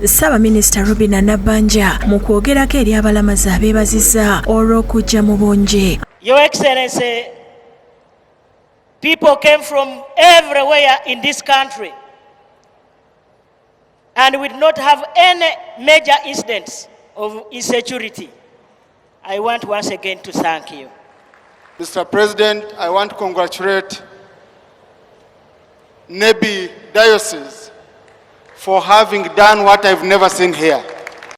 Ssaabaminisita Robinah Nabbanja mu kwogerako eri abalamazi abeebazizza olw'okujja mu bungi. Your Excellency, people came from everywhere in this country and we did not have any major incidents of insecurity. I want once again to thank you. Mr. President, I want to congratulate Nebi Diocese for having done what I've never seen here.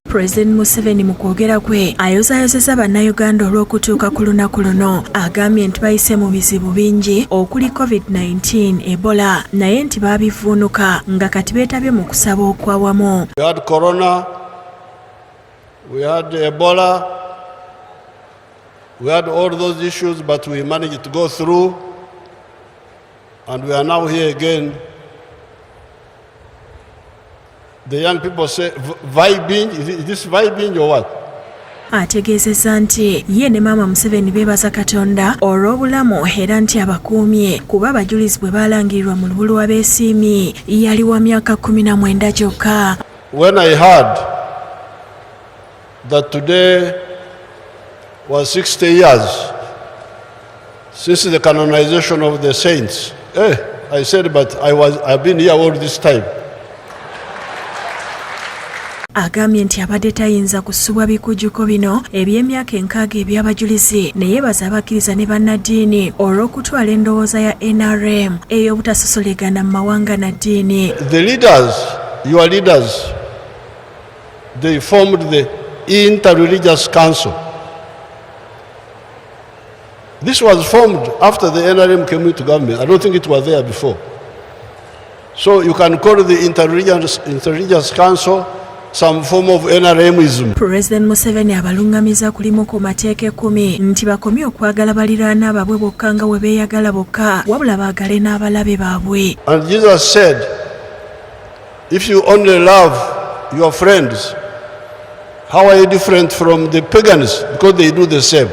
Pulezidenti Museveni mu kwogera kwe ayozaayozeza bannayuganda olw'okutuuka ku lunaku luno. Agambye nti bayise mu bizibu bingi okuli COVID-19, Ebola, naye nti baabivuunuka nga kati beetabye mu kusaba okwawamu. We had corona, we had Ebola, we had all those issues, but we managed to go through, and we are now here again. The young people say, vibing, is this vibing or what? Ategeezezza nti ye ne maama Museveni beebaza Katonda olw'obulamu era nti abakuumye kuba abajulizi bwe baalangirirwa mu lubulu w'abeesiimi yali wa myaka 19 gyokka. When I heard that today was 60 years since the canonization of the saints, I said, but I've been here all this time. Agambye nti abadde tayinza kusubwa bikujjuko bino eby'emyaka 60 eby'abajulizi ne yeebaza abakkiriza ne bannaddiini olw'okutwala endowooza ya NRM ey'obutasosolegana mu mawanga na ddiini. The leaders, your leaders, they formed the Inter-Religious Council. This was formed after the NRM came into government. I don't think it was there before. So you can call the Inter-Religious Council some form of NRMism. Pulezidenti Museveni abalungamiza kulimu ku mateeka 10 nti bakomye okwagala baliraana ababwe bokka nga we beeyagala bokka wabula baagale n'abalabe baabwe. And Jesus said, if you only love your friends, how are you different from the pagans? Because they do the same.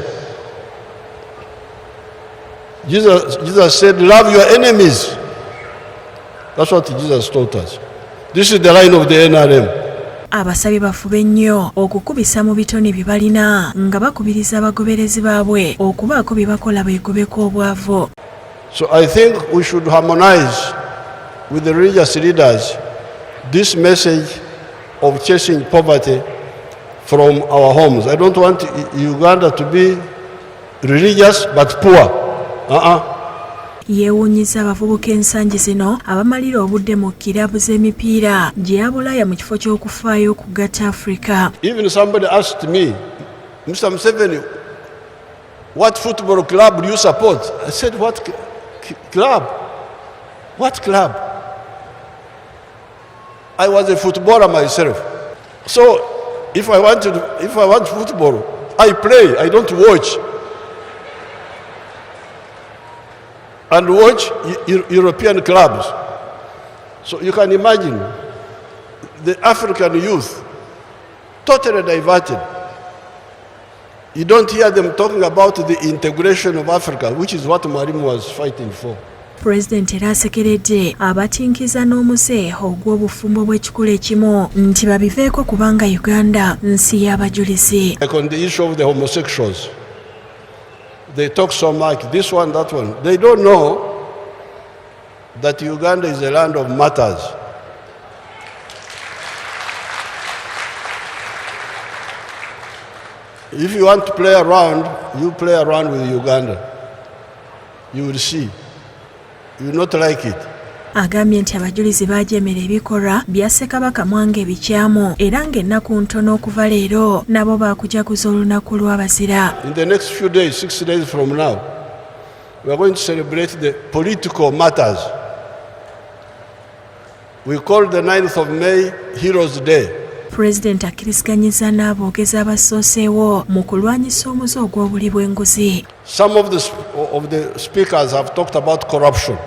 Jesus said, love your enemies. That's what Jesus taught us. This is the line of the NRM. Abasabye bafube nnyo okukubisa mu bitone bye balina nga bakubiriza abagoberezi baabwe okubaako bye bakola beegobeko obwavu. So I think we should harmonize with the religious leaders this message of chasing poverty from our homes. I don't want Uganda to be religious but poor. Yeewuunyiza abavubuka ensangi zino abamalira obudde mu kirabu z'emipiira gye yabulaya mu kifo ky'okufaayo okugatta Africa. Even somebody asked me, Mr. Museveni, what football club do you support? I said, what club? What club? I was a footballer myself. So if I want football, I play, I don't watch. And watch European clubs. So you can imagine the African youth totally diverted. You don't hear them talking about the integration of Africa, which is what Mwalimu was fighting for. Pulezidenti era asekeredde abatinkiza n'omuze ogw'obufumbo bw'ekikula ekimu nti babiveeko kubanga Uganda nsi y'abajulizi. Like on the issue of the homosexuals, they talk so much, this one, that one. They don't know that Uganda is a land of martyrs. If you want to play around, you play around with Uganda. You will see. You will not like it. Agambye nti abajulizi baajemera ebikolwa bya Ssekabaka Mwanga ebikyamu era ng'ennaku ntono okuva leero nabo baakujaguza olunaku lw'abazira. In the next few days, 6 days from now, we are going to celebrate the political matters. We call the 9th of May Heroes Day. Pulezidenti akkiriziganyiza n'aboogezi abasooseewo mu kulwanyisa omuze ogw'obuli bw'enguzi. Some of the speakers have talked about corruption.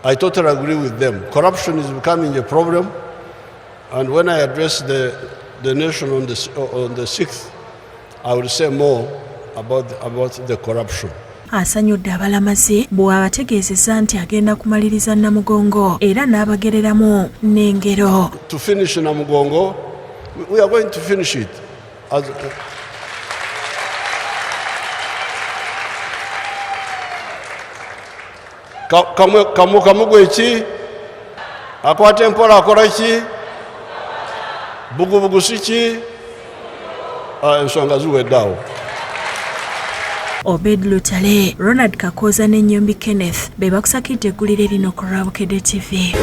I totally agree with them. Corruption is becoming a problem, and when I address the nation on the 6th, I will say more about the corruption. asanyudde abalamazi bw'abategeezezza nti agenda kumaliriza Namugongo era n'abagereramu n'engero. To finish Namugongo, we are going to finish it. Kamugwe ki? Akwata empola akola ki? Bugubugu si ki? Ensonga ziweddaawo. Obed Lutale, Ronald Kakoza ne Nyombi Kenneth be bakusakidde eggulire lino ku Bukedde TV.